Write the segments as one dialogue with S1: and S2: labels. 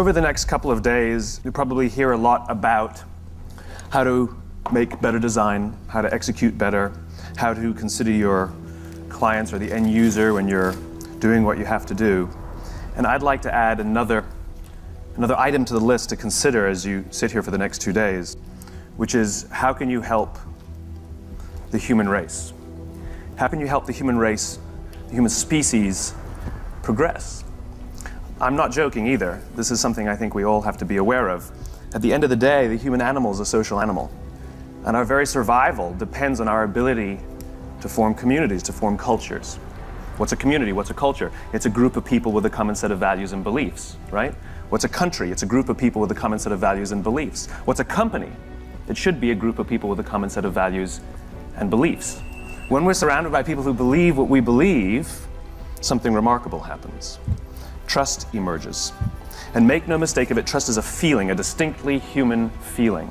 S1: Over the next couple of days, you'll probably hear a lot about how to make better design, how to execute better, how to consider your clients or the end user when you're doing what you have to do. And I'd like to add another item to the list to consider as you sit here for the next 2 days, which is how can you help the human race? How can you help the human race, the human species, progress? I'm not joking either. This is something I think we all have to be aware of. At the end of the day, the human animal is a social animal. And our very survival depends on our ability to form communities, to form cultures. What's a community? What's a culture? It's a group of people with a common set of values and beliefs, right? What's a country? It's a group of people with a common set of values and beliefs. What's a company? It should be a group of people with a common set of values and beliefs. When we're surrounded by people who believe what we believe, something remarkable happens. Trust emerges. And make no mistake of it, trust is a feeling, a distinctly human feeling.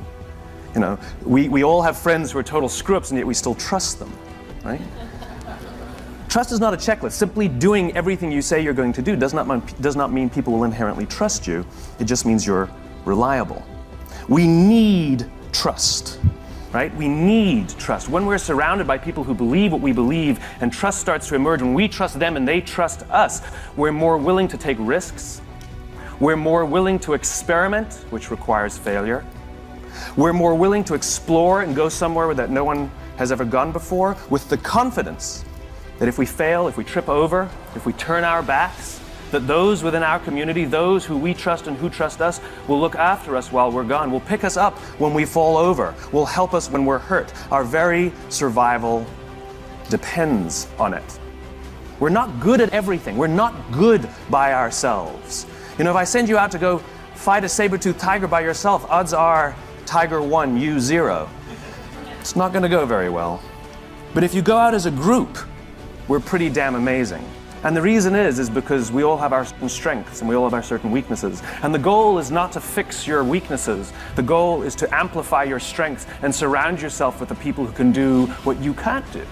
S1: You know, we all have friends who are total screw-ups and yet we still trust them, right? Trust is not a checklist. Simply doing everything you say you're going to do does not mean people will inherently trust you. It just means you're reliable. We need trust, right? We need trust. When we're surrounded by people who believe what we believe and trust starts to emerge, when we trust them and they trust us, we're more willing to take risks. We're more willing to experiment, which requires failure. We're more willing to explore and go somewhere that no one has ever gone before with the confidence that if we fail, if we trip over, if we turn our backs, that those within our community, those who we trust and who trust us, will look after us while we're gone, will pick us up when we fall over, will help us when we're hurt. Our very survival depends on it. We're not good at everything. We're not good by ourselves. You know, if I send you out to go fight a saber-toothed tiger by yourself, odds are tiger 1, you 0. It's not going to go very well. But if you go out as a group, we're pretty damn amazing. And the reason is because we all have our certain strengths and we all have our certain weaknesses. And the goal is not to fix your weaknesses. The goal is to amplify your strengths and surround yourself with the people who can do what you can't do.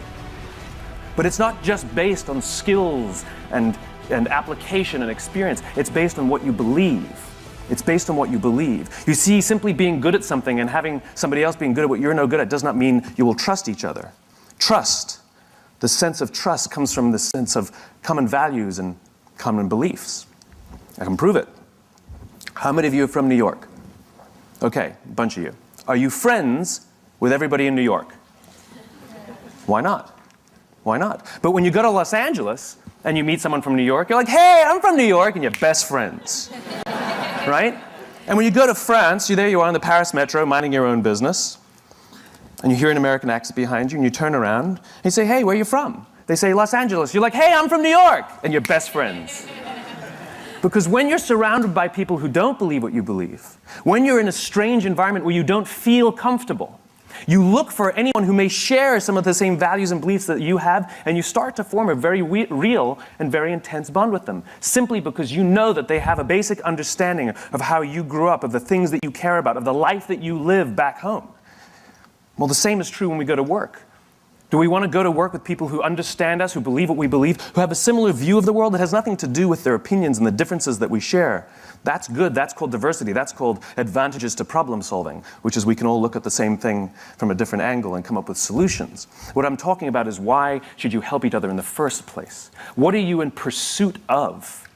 S1: But it's not just based on skills and application and experience. It's based on what you believe. It's based on what you believe. You see, simply being good at something and having somebody else being good at what you're no good at does not mean you will trust each other. Trust. The sense of trust comes from the sense of common values and common beliefs. I can prove it. How many of you are from New York? Okay, a bunch of you. Are you friends with everybody in New York? Why not? Why not? But when you go to Los Angeles and you meet someone from New York, you're like, hey, I'm from New York, and you're best friends. Right? And when you go to France, there you are on the Paris metro minding your own business. And you hear an American accent behind you, and you turn around, and you say, hey, where are you from? They say, Los Angeles. You're like, hey, I'm from New York. And you're best friends. Because when you're surrounded by people who don't believe what you believe, when you're in a strange environment where you don't feel comfortable, you look for anyone who may share some of the same values and beliefs that you have, and you start to form a very real and very intense bond with them, simply because you know that they have a basic understanding of how you grew up, of the things that you care about, of the life that you live back home. Well, the same is true when we go to work. Do we want to go to work with people who understand us, who believe what we believe, who have a similar view of the world that has nothing to do with their opinions and the differences that we share? That's good. That's called diversity. That's called advantages to problem solving, which is we can all look at the same thing from a different angle and come up with solutions. What I'm talking about is why should you help each other in the first place? What are you in pursuit of?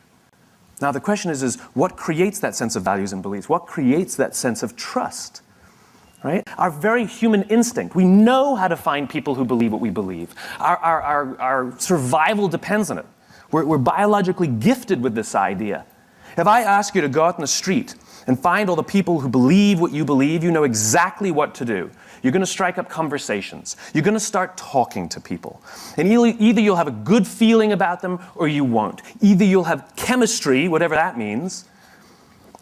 S1: Now, the question is what creates that sense of values and beliefs? What creates that sense of trust? Right? Our very human instinct. We know how to find people who believe what we believe. Our survival depends on it. We're biologically gifted with this idea. If I ask you to go out in the street and find all the people who believe what you believe, you know exactly what to do. You're going to strike up conversations. You're going to start talking to people. And either you'll have a good feeling about them or you won't. Either you'll have chemistry, whatever that means,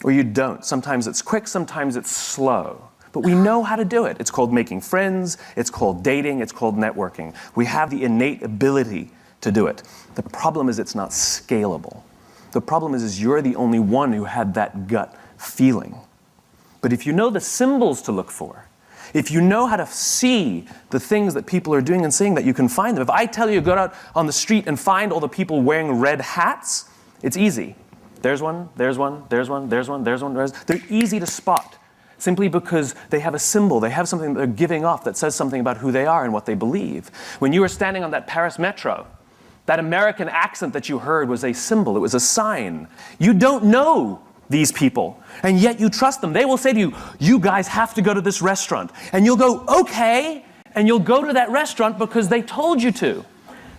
S1: or you don't. Sometimes it's quick, sometimes it's slow. But we know how to do it. It's called making friends, it's called dating, it's called networking. We have the innate ability to do it. The problem is it's not scalable. The problem is you're the only one who had that gut feeling. But if you know the symbols to look for, if you know how to see the things that people are doing and saying, that you can find them. If I tell you to go out on the street and find all the people wearing red hats, it's easy. There's one, there's one, there's one, there's one, there's one. They're easy to spot simply because they have a symbol. They have something that they're giving off that says something about who they are and what they believe. When you were standing on that Paris metro, that American accent that you heard was a symbol. It was a sign. You don't know these people, and yet you trust them. They will say to you, you guys have to go to this restaurant. And you'll go, okay, and you'll go to that restaurant because they told you to.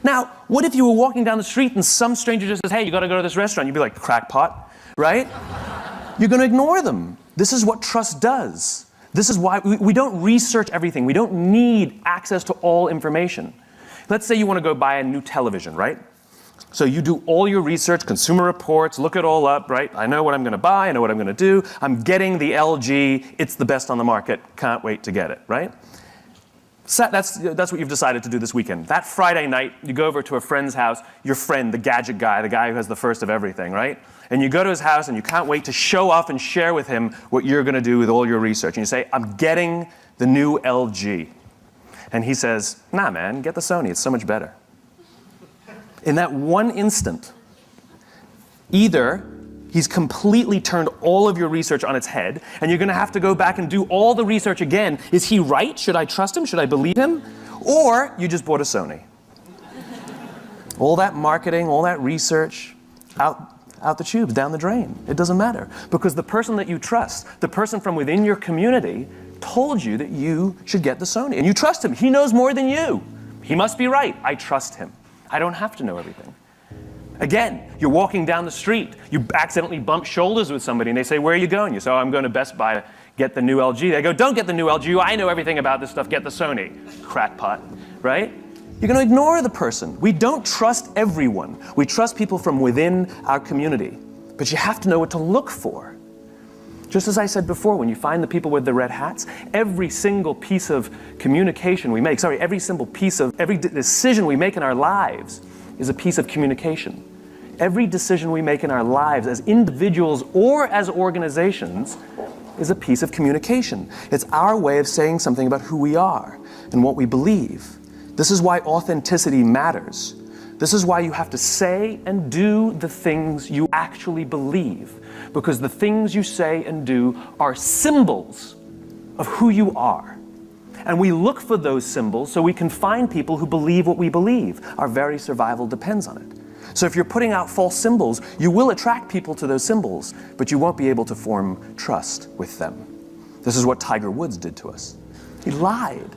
S1: Now, what if you were walking down the street and some stranger just says, hey, you got to go to this restaurant? You'd be like, crackpot, right? You're going to ignore them. This is what trust does. This is why we don't research everything. We don't need access to all information. Let's say you want to go buy a new television, right? So you do all your research, consumer reports, look it all up, right? I know what I'm going to buy, I know what I'm going to do. I'm getting the LG, it's the best on the market, can't wait to get it, right? So that's what you've decided to do this weekend. That Friday night, you go over to a friend's house, your friend, the gadget guy, the guy who has the first of everything, right? And you go to his house and you can't wait to show off and share with him what you're going to do with all your research. And you say, I'm getting the new LG. And he says, nah, man, get the Sony. It's so much better. In that one instant, either he's completely turned all of your research on its head, and you're going to have to go back and do all the research again. Is he right? Should I trust him? Should I believe him? Or you just bought a Sony. All that marketing, all that research, out the tubes, down the drain. It doesn't matter. Because the person that you trust, the person from within your community, told you that you should get the Sony. And you trust him. He knows more than you. He must be right. I trust him. I don't have to know everything. Again, you're walking down the street. You accidentally bump shoulders with somebody, and they say, where are you going? You say, oh, I'm going to Best Buy to get the new LG. They go, don't get the new LG. I know everything about this stuff. Get the Sony. Crackpot, right? You're going to ignore the person. We don't trust everyone. We trust people from within our community. But you have to know what to look for. Just as I said before, when you find the people with the red hats, every single piece of communication we make, every decision we make in our lives is a piece of communication. Every decision we make in our lives as individuals or as organizations is a piece of communication. It's our way of saying something about who we are and what we believe. This is why authenticity matters. This is why you have to say and do the things you actually believe, because the things you say and do are symbols of who you are. And we look for those symbols so we can find people who believe what we believe. Our very survival depends on it. So if you're putting out false symbols, you will attract people to those symbols, but you won't be able to form trust with them. This is what Tiger Woods did to us. He lied.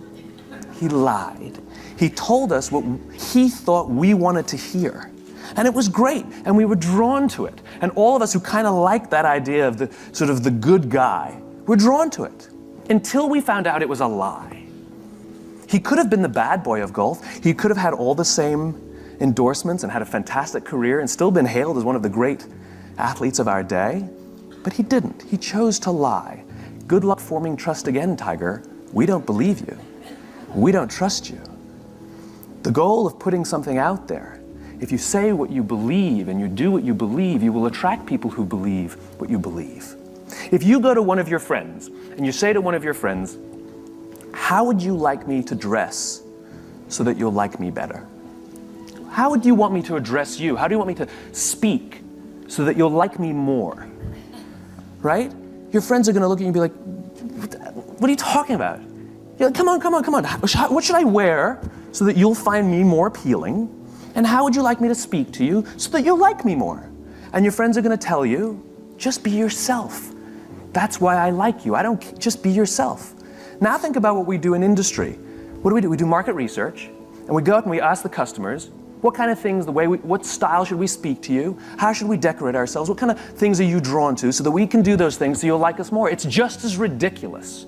S1: He lied. He told us what he thought we wanted to hear. And it was great, and we were drawn to it. And all of us who kind of liked that idea of the sort of the good guy, were drawn to it. Until we found out it was a lie. He could have been the bad boy of golf. He could have had all the same endorsements and had a fantastic career and still been hailed as one of the great athletes of our day. But he didn't. He chose to lie. Good luck forming trust again, Tiger. We don't believe you. We don't trust you. The goal of putting something out there, if you say what you believe and you do what you believe, you will attract people who believe what you believe. If you go to one of your friends and you say to one of your friends, how would you like me to dress so that you'll like me better? How would you want me to address you? How do you want me to speak so that you'll like me more? Right? Your friends are going to look at you and be like, what are you talking about? You're like, come on. What should I wear so that you'll find me more appealing? And how would you like me to speak to you so that you'll like me more? And your friends are going to tell you, just be yourself. That's why I like you. Just be yourself. Now think about what we do in industry. What do? We do market research, and we go out and we ask the customers, what kind of things, what style should we speak to you? How should we decorate ourselves? What kind of things are you drawn to so that we can do those things so you'll like us more? It's just as ridiculous.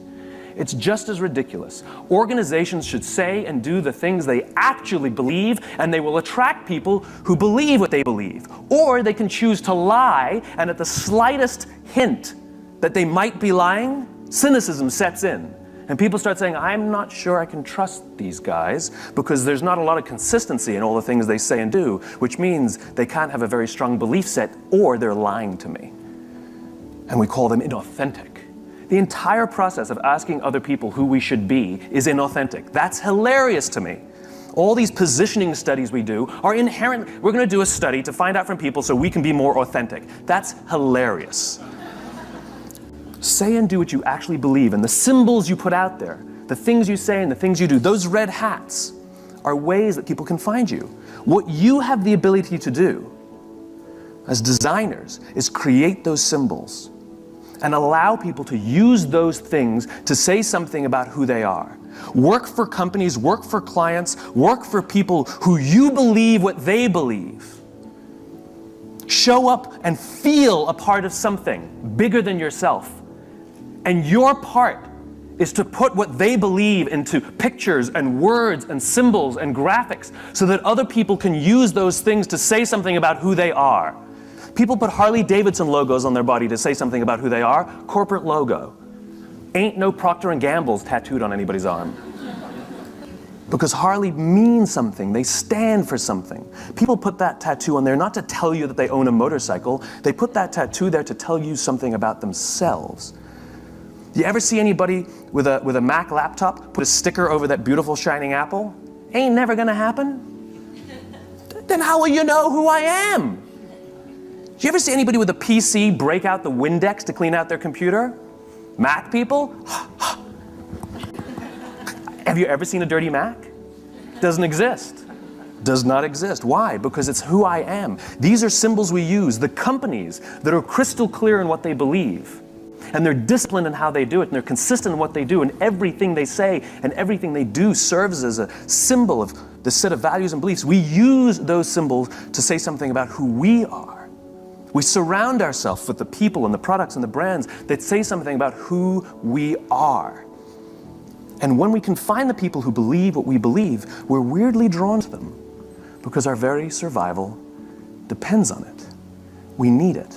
S1: It's just as ridiculous. Organizations should say and do the things they actually believe, and they will attract people who believe what they believe. Or they can choose to lie, and at the slightest hint that they might be lying, cynicism sets in. And people start saying, I'm not sure I can trust these guys because there's not a lot of consistency in all the things they say and do, which means they can't have a very strong belief set, or they're lying to me. And we call them inauthentic. The entire process of asking other people who we should be is inauthentic. That's hilarious to me. All these positioning studies we do are inherent. We're going to do a study to find out from people so we can be more authentic. That's hilarious. Say and do what you actually believe, and the symbols you put out there, the things you say and the things you do, those red hats are ways that people can find you. What you have the ability to do as designers is create those symbols and allow people to use those things to say something about who they are. Work for companies, work for clients, work for people who you believe what they believe. Show up and feel a part of something bigger than yourself. And your part is to put what they believe into pictures and words and symbols and graphics so that other people can use those things to say something about who they are. People put Harley-Davidson logos on their body to say something about who they are. Corporate logo. Ain't no Procter & Gamble's tattooed on anybody's arm. Because Harley means something. They stand for something. People put that tattoo on there not to tell you that they own a motorcycle. They put that tattoo there to tell you something about themselves. You ever see anybody with a Mac laptop put a sticker over that beautiful shining apple? Ain't never gonna happen. Then how will you know who I am? Do you ever see anybody with a PC break out the Windex to clean out their computer? Mac people? Have you ever seen a dirty Mac? Doesn't exist. Does not exist. Why? Because it's who I am. These are symbols we use. The companies that are crystal clear in what they believe, and they're disciplined in how they do it, and they're consistent in what they do, and everything they say and everything they do serves as a symbol of the set of values and beliefs. We use those symbols to say something about who we are. We surround ourselves with the people and the products and the brands that say something about who we are. And when we can find the people who believe what we believe, we're weirdly drawn to them because our very survival depends on it. We need it.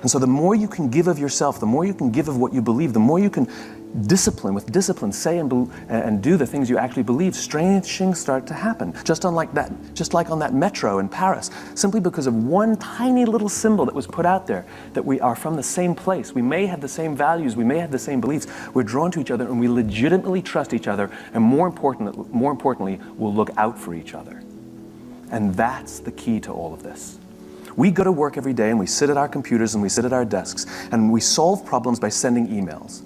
S1: And so the more you can give of yourself, the more you can give of what you believe, the more you can with discipline, say and do the things you actually believe, strange things start to happen. Just like on that metro in Paris, simply because of one tiny little symbol that was put out there, that we are from the same place. We may have the same values, we may have the same beliefs, we're drawn to each other and we legitimately trust each other, and more importantly, we'll look out for each other. And that's the key to all of this. We go to work every day and we sit at our computers and we sit at our desks and we solve problems by sending emails.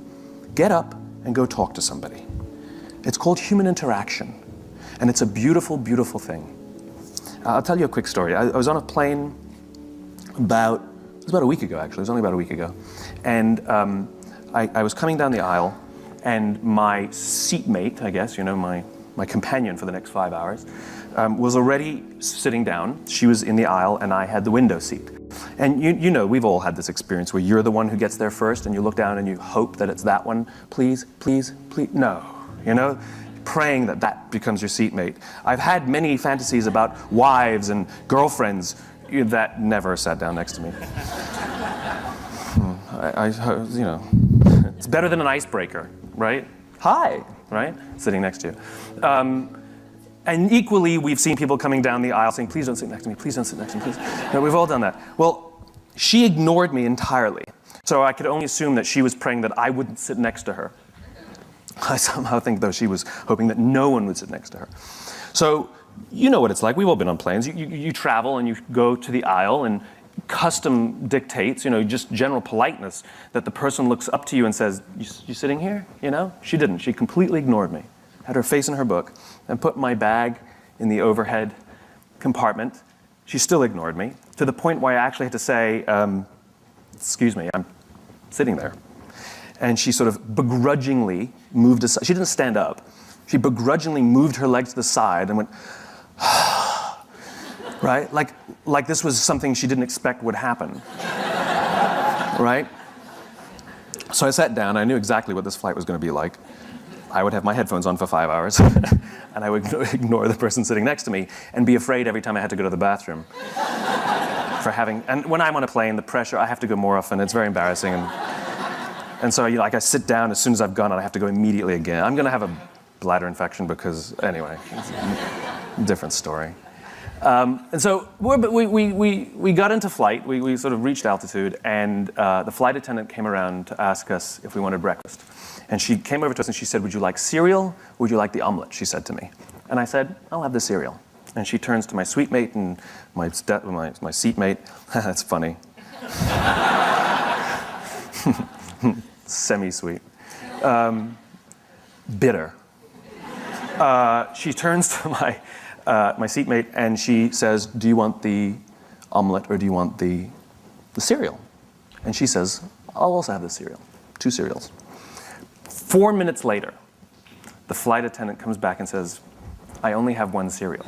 S1: Get up and go talk to somebody. It's called human interaction, and it's a beautiful, beautiful thing. I'll tell you a quick story. I was on a plane it was about a week ago actually, it was only about a week ago, and I was coming down the aisle, and my seatmate, I guess, my companion for the next 5 hours, was already sitting down. She was in the aisle and I had the window seat. And you know, we've all had this experience where you're the one who gets there first and you look down and you hope that it's that one. Please, please, please, no. Praying that becomes your seatmate. I've had many fantasies about wives and girlfriends that never sat down next to me. It's better than an icebreaker, right? Hi, right? Sitting next to you. And equally, we've seen people coming down the aisle saying, please don't sit next to me, please don't sit next to me, please. No, we've all done that. Well, she ignored me entirely. So I could only assume that she was praying that I wouldn't sit next to her. I somehow think, though, she was hoping that no one would sit next to her. So you know what it's like. We've all been on planes. You travel and you go to the aisle, and custom dictates, just general politeness, that the person looks up to you and says, you sitting here? She didn't. She completely ignored me. Had her face in her book, and put my bag in the overhead compartment. She still ignored me, to the point where I actually had to say, excuse me, I'm sitting there. And she sort of begrudgingly moved aside. She didn't stand up. She begrudgingly moved her legs to the side and went, right? Like this was something she didn't expect would happen, right? So I sat down. I knew exactly what this flight was going to be like. I would have my headphones on for 5 hours, and I would ignore the person sitting next to me and be afraid every time I had to go to the bathroom. And when I'm on a plane, the pressure, I have to go more often. It's very embarrassing. And so I sit down as soon as I've gone, and I have to go immediately again. I'm going to have a bladder infection because, anyway, it's a different story. And so we got into flight. We sort of reached altitude, and the flight attendant came around to ask us if we wanted breakfast. And she came over to us and she said, would you like cereal? Would you like the omelet? She said to me. And I said, I'll have the cereal. And she turns to my suite mate and my seatmate. That's funny. Semi-sweet. Bitter. She turns to my seatmate and she says, do you want the omelet or do you want the cereal? And she says, I'll also have the cereal. 2 cereals. 4 minutes later, the flight attendant comes back and says, I only have 1 cereal.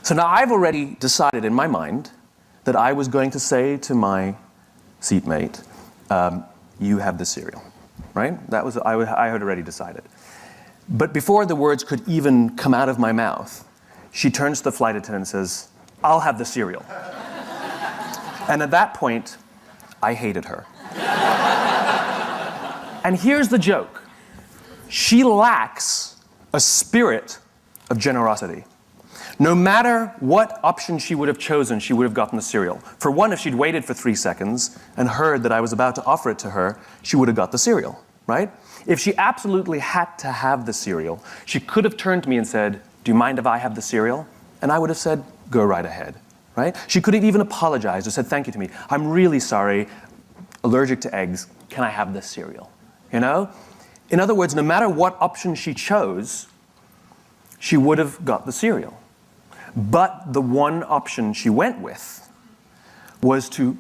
S1: So now I've already decided in my mind that I was going to say to my seatmate, you have the cereal, right? I had already decided. But before the words could even come out of my mouth, she turns to the flight attendant and says, I'll have the cereal. And at that point, I hated her. And here's the joke. She lacks a spirit of generosity. No matter what option she would have chosen, she would have gotten the cereal. For one, if she'd waited for 3 seconds and heard that I was about to offer it to her, she would have got the cereal, right? If she absolutely had to have the cereal, she could have turned to me and said, do you mind if I have the cereal? And I would have said, go right ahead, right? She could have even apologized or said thank you to me. I'm really sorry, allergic to eggs, can I have this cereal? You know? In other words, no matter what option she chose, she would have got the cereal. But the one option she went with was to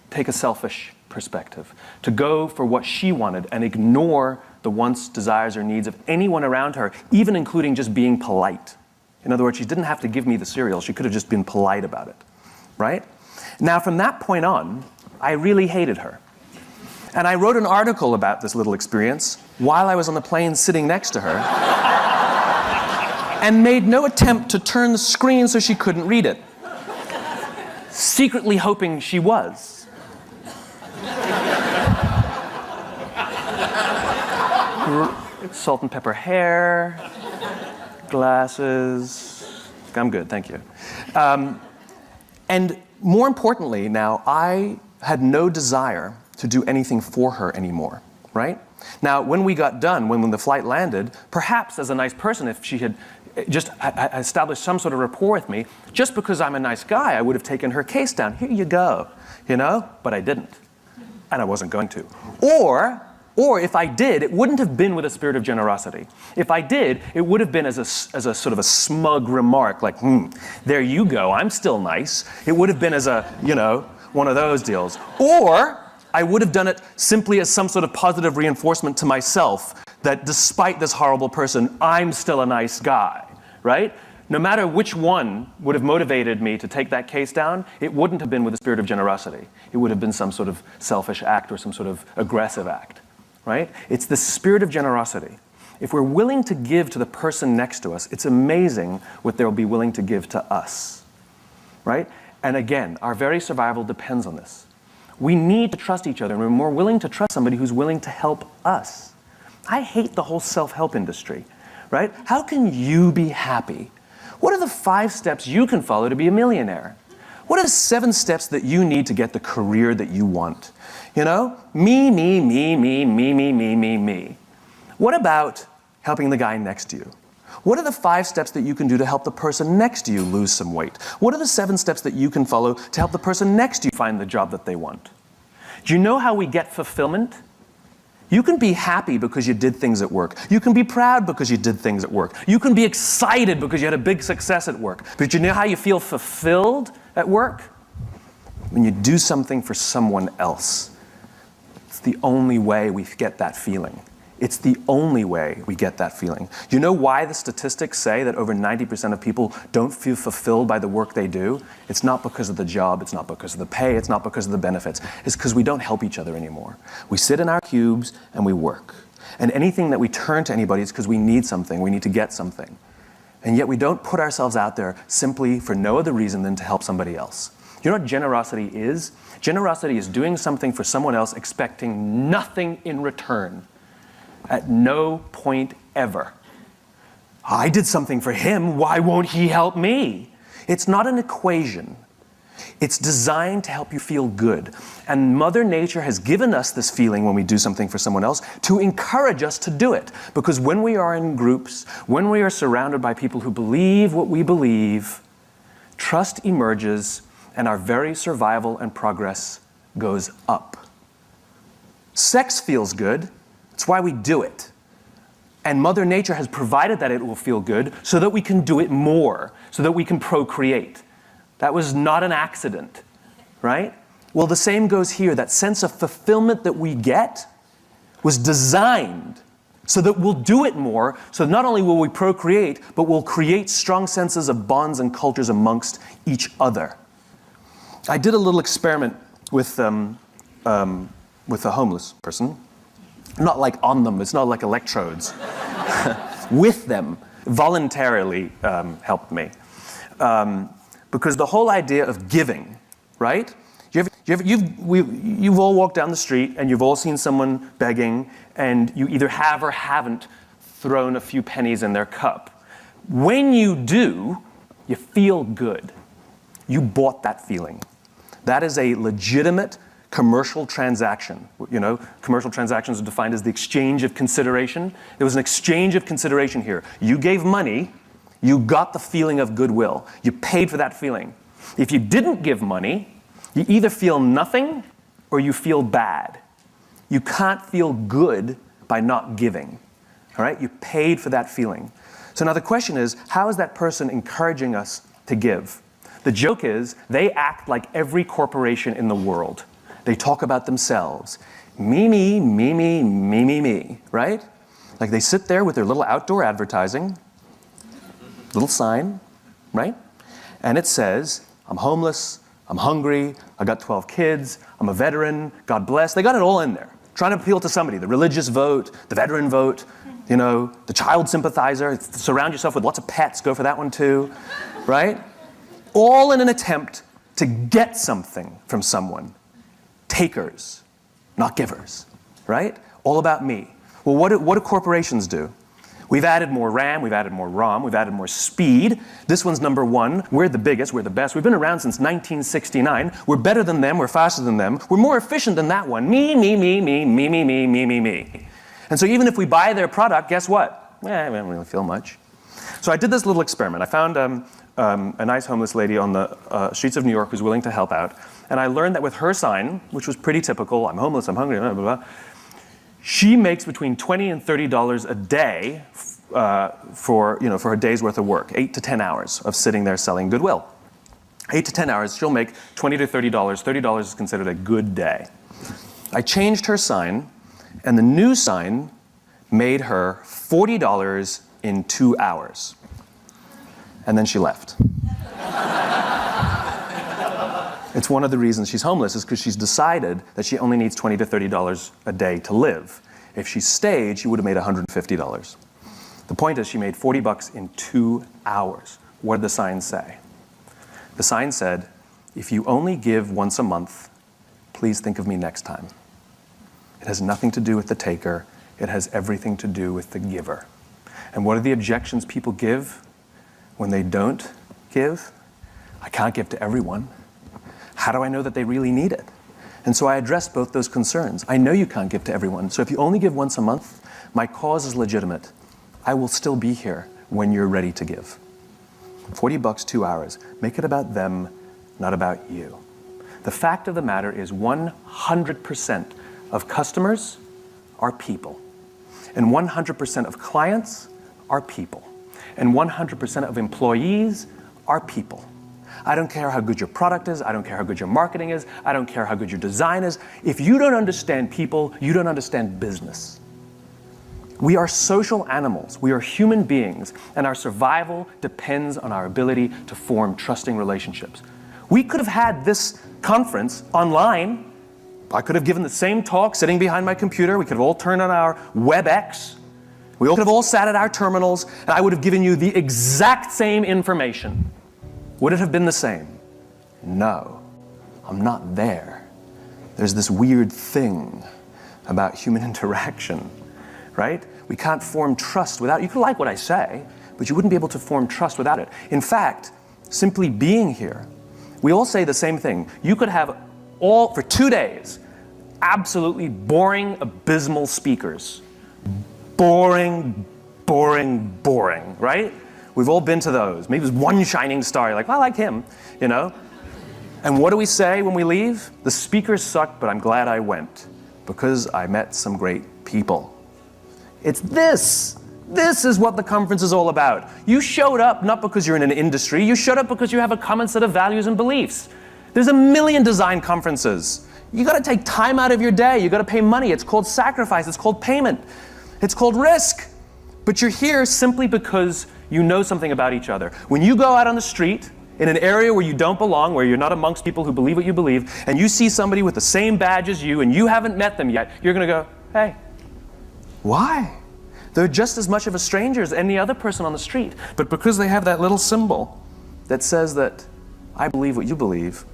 S1: take a selfish perspective, to go for what she wanted and ignore the wants, desires, or needs of anyone around her, even including just being polite. In other words, she didn't have to give me the cereal. She could have just been polite about it, right? Now, from that point on, I really hated her. And I wrote an article about this little experience while I was on the plane sitting next to her and made no attempt to turn the screen so she couldn't read it, secretly hoping she was. Salt and pepper hair, glasses. I'm good, thank you. And more importantly now, I had no desire to do anything for her anymore, right? Now, when we got done, when the flight landed, perhaps as a nice person, if she had just established some sort of rapport with me, just because I'm a nice guy, I would have taken her case down. Here you go, you know? But I didn't, and I wasn't going to. Or if I did, it wouldn't have been with a spirit of generosity. If I did, it would have been as a sort of a smug remark, like, there you go, I'm still nice. It would have been as a, you know, one of those deals. Or I would have done it simply as some sort of positive reinforcement to myself that despite this horrible person, I'm still a nice guy, right? No matter which one would have motivated me to take that case down, it wouldn't have been with a spirit of generosity. It would have been some sort of selfish act or some sort of aggressive act, right? It's the spirit of generosity. If we're willing to give to the person next to us, it's amazing what they'll be willing to give to us, right? And again, our very survival depends on this. We need to trust each other, and we're more willing to trust somebody who's willing to help us. I hate the whole self-help industry, right? How can you be happy? What are the 5 steps you can follow to be a millionaire? What are the 7 steps that you need to get the career that you want? You know? Me, me, me, me, me, me, me, me, me. What about helping the guy next to you? What are the 5 steps that you can do to help the person next to you lose some weight? What are the 7 steps that you can follow to help the person next to you find the job that they want? Do you know how we get fulfillment? You can be happy because you did things at work. You can be proud because you did things at work. You can be excited because you had a big success at work. But you know how you feel fulfilled at work? When you do something for someone else. It's the only way we get that feeling. It's the only way we get that feeling. Do you know why the statistics say that over 90% of people don't feel fulfilled by the work they do? It's not because of the job, it's not because of the pay, it's not because of the benefits. It's because we don't help each other anymore. We sit in our cubes and we work. And anything that we turn to anybody is because we need something, we need to get something. And yet we don't put ourselves out there simply for no other reason than to help somebody else. You know what generosity is? Generosity is doing something for someone else expecting nothing in return. At no point ever. I did something for him, why won't he help me? It's not an equation. It's designed to help you feel good. And Mother Nature has given us this feeling when we do something for someone else to encourage us to do it. Because when we are in groups, when we are surrounded by people who believe what we believe, trust emerges and our very survival and progress goes up. Sex feels good. It's why we do it. And Mother Nature has provided that it will feel good so that we can do it more, so that we can procreate. That was not an accident, right? Well, the same goes here. That sense of fulfillment that we get was designed so that we'll do it more, so not only will we procreate, but we'll create strong senses of bonds and cultures amongst each other. I did a little experiment with a homeless person. Not like on them, it's not like electrodes. With them, voluntarily helped me. Because the whole idea of giving, right? You've all walked down the street and you've all seen someone begging and you either have or haven't thrown a few pennies in their cup. When you do, you feel good. You bought that feeling. That is a legitimate commercial transaction. You know, commercial transactions are defined as the exchange of consideration. There was an exchange of consideration here. You gave money, you got the feeling of goodwill. You paid for that feeling. If you didn't give money, you either feel nothing or you feel bad. You can't feel good by not giving. All right? You paid for that feeling. So now the question is, how is that person encouraging us to give? The joke is, they act like every corporation in the world. They talk about themselves. Me, me, me, me, me, me, me, right? Like they sit there with their little outdoor advertising, little sign, right? And it says, I'm homeless, I'm hungry, I got 12 kids, I'm a veteran, God bless. They got it all in there. Trying to appeal to somebody, the religious vote, the veteran vote, you know, the child sympathizer, surround yourself with lots of pets, go for that one too, right? All in an attempt to get something from someone. Takers, not givers, right? All about me. Well, what do corporations do? We've added more RAM, we've added more ROM, we've added more speed. This one's number one. We're the biggest, we're the best. We've been around since 1969. We're better than them, we're faster than them. We're more efficient than that one. Me, me, me, me, me, me, me, me, me, me. And so even if we buy their product, guess what? We don't really feel much. So I did this little experiment. I found a nice homeless lady on the streets of New York who's willing to help out. And I learned that with her sign, which was pretty typical, I'm homeless, I'm hungry, blah, blah, blah, she makes between $20 and $30 a day for her day's worth of work, 8 to 10 hours of sitting there selling goodwill. 8 to 10 hours, she'll make $20 to $30. $30 is considered a good day. I changed her sign, and the new sign made her $40 in 2 hours. And then she left. It's one of the reasons she's homeless is because she's decided that she only needs $20 to $30 a day to live. If she stayed, she would have made $150. The point is she made $40 in 2 hours. What did the sign say? The sign said, if you only give once a month, please think of me next time. It has nothing to do with the taker. It has everything to do with the giver. And what are the objections people give when they don't give? I can't give to everyone. How do I know that they really need it? And so I addressed both those concerns. I know you can't give to everyone. So if you only give once a month, my cause is legitimate. I will still be here when you're ready to give. $40, 2 hours. Make it about them, not about you. The fact of the matter is 100% of customers are people. And 100% of clients are people. And 100% of employees are people. I don't care how good your product is. I don't care how good your marketing is. I don't care how good your design is. If you don't understand people, you don't understand business. We are social animals. We are human beings, and our survival depends on our ability to form trusting relationships. We could have had this conference online. I could have given the same talk sitting behind my computer. We could have all turned on our WebEx. We could have all sat at our terminals, and I would have given you the exact same information. Would it have been the same? No. I'm not there. There's this weird thing about human interaction, right? We can't form trust without, you could like what I say, but you wouldn't be able to form trust without it. In fact, simply being here We all say the same thing. You could have for 2 days, absolutely boring, abysmal speakers. Boring, boring, boring, right? We've all been to those. Maybe there's one shining star. You're like, well, I like him, you know? And what do we say when we leave? The speakers sucked, but I'm glad I went because I met some great people. It's this. This is what the conference is all about. You showed up not because you're in an industry. You showed up because you have a common set of values and beliefs. There's a million design conferences. You got to take time out of your day. You got to pay money. It's called sacrifice. It's called payment. It's called risk. But you're here simply because you know something about each other. When you go out on the street in an area where you don't belong, where you're not amongst people who believe what you believe, and you see somebody with the same badge as you and you haven't met them yet, you're going to go, hey, why? They're just as much of a stranger as any other person on the street. But because they have that little symbol that says that I believe what you believe,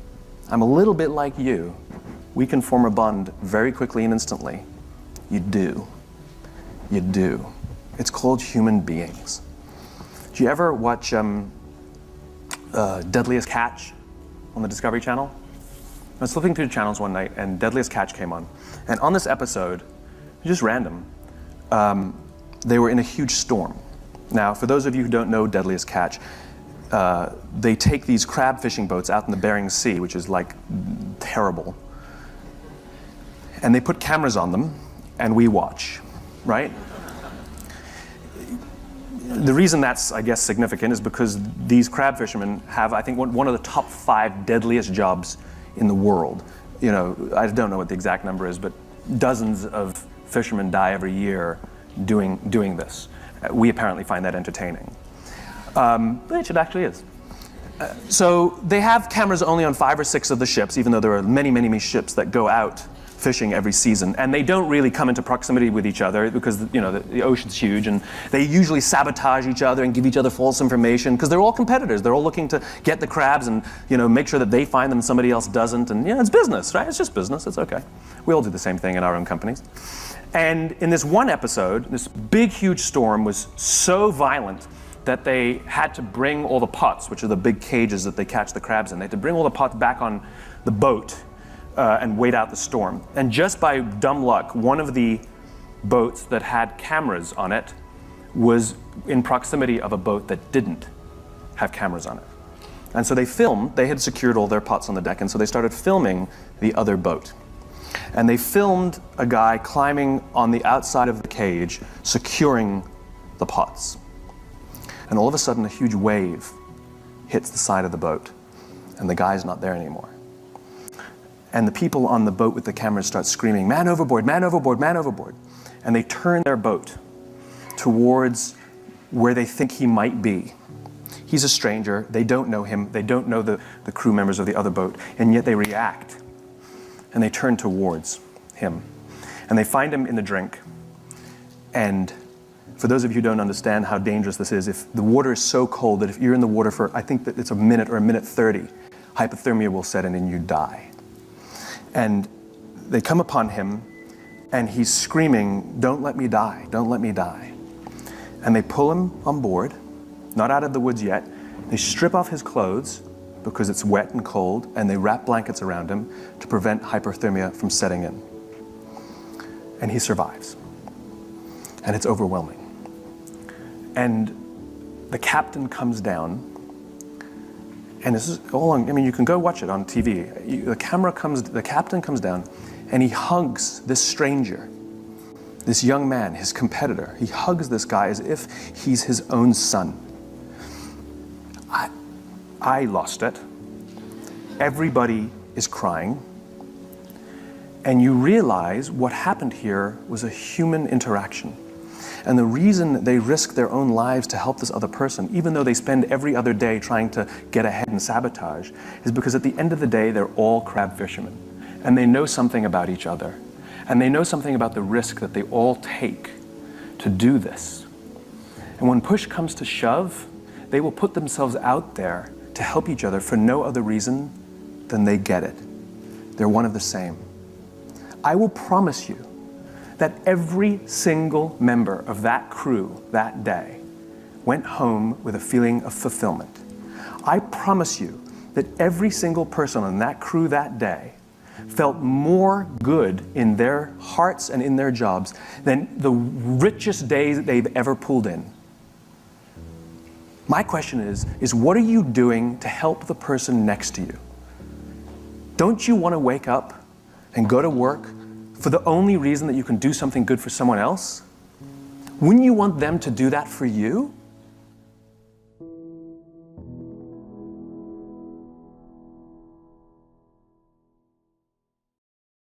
S1: I'm a little bit like you, we can form a bond very quickly and instantly. You do. You do. It's called human beings. Do you ever watch Deadliest Catch on the Discovery Channel? I was flipping through the channels one night and Deadliest Catch came on. And on this episode, just random, they were in a huge storm. Now, for those of you who don't know Deadliest Catch, they take these crab fishing boats out in the Bering Sea, which is like terrible, and they put cameras on them, and we watch, right? The reason that's, I guess, significant is because these crab fishermen have, I think, one of the top 5 deadliest jobs in the world. You know, I don't know what the exact number is, but dozens of fishermen die every year doing this. We apparently find that entertaining, which it actually is. So they have cameras only on 5 or 6 of the ships, even though there are many, many, many ships that go out fishing every season, and they don't really come into proximity with each other because the ocean's huge, and they usually sabotage each other and give each other false information because they're all competitors. They're all looking to get the crabs and make sure that they find them and somebody else doesn't, and it's business, right? It's just business. It's okay. We all do the same thing in our own companies. And in this one episode, this big, huge storm was so violent that they had to bring all the pots, which are the big cages that they catch the crabs in. They had to bring all the pots back on the boat and wait out the storm. And just by dumb luck, one of the boats that had cameras on it was in proximity of a boat that didn't have cameras on it. And so they filmed. They had secured all their pots on the deck, and so they started filming the other boat. And they filmed a guy climbing on the outside of the cage, securing the pots. And all of a sudden, a huge wave hits the side of the boat, and the guy's not there anymore. And the people on the boat with the cameras start screaming, "Man overboard, man overboard, man overboard." And they turn their boat towards where they think he might be. He's a stranger. They don't know him. They don't know the crew members of the other boat, and yet they react. And they turn towards him. And they find him in the drink. And for those of you who don't understand how dangerous this is, if the water is so cold that if you're in the water for, I think that it's a minute or a minute 30, hypothermia will set in and you die. And they come upon him, and he's screaming, "Don't let me die, don't let me die." And they pull him on board, not out of the woods yet. They strip off his clothes, because it's wet and cold, and they wrap blankets around him to prevent hypothermia from setting in. And he survives. And it's overwhelming. And the captain comes down, and this is all on, you can go watch it on TV. The captain comes down, and he hugs this stranger, this young man, his competitor. He hugs this guy as if he's his own son. I lost it. Everybody is crying. And you realize what happened here was a human interaction. And the reason they risk their own lives to help this other person, even though they spend every other day trying to get ahead and sabotage, is because at the end of the day, they're all crab fishermen. And they know something about each other. And they know something about the risk that they all take to do this. And when push comes to shove, they will put themselves out there to help each other for no other reason than they get it. They're one of the same. I will promise you that every single member of that crew that day went home with a feeling of fulfillment. I promise you that every single person on that crew that day felt more good in their hearts and in their jobs than the richest days that they've ever pulled in. My question is what are you doing to help the person next to you? Don't you want to wake up and go to work for the only reason that you can do something good for someone else? Wouldn't you want them to do that for you?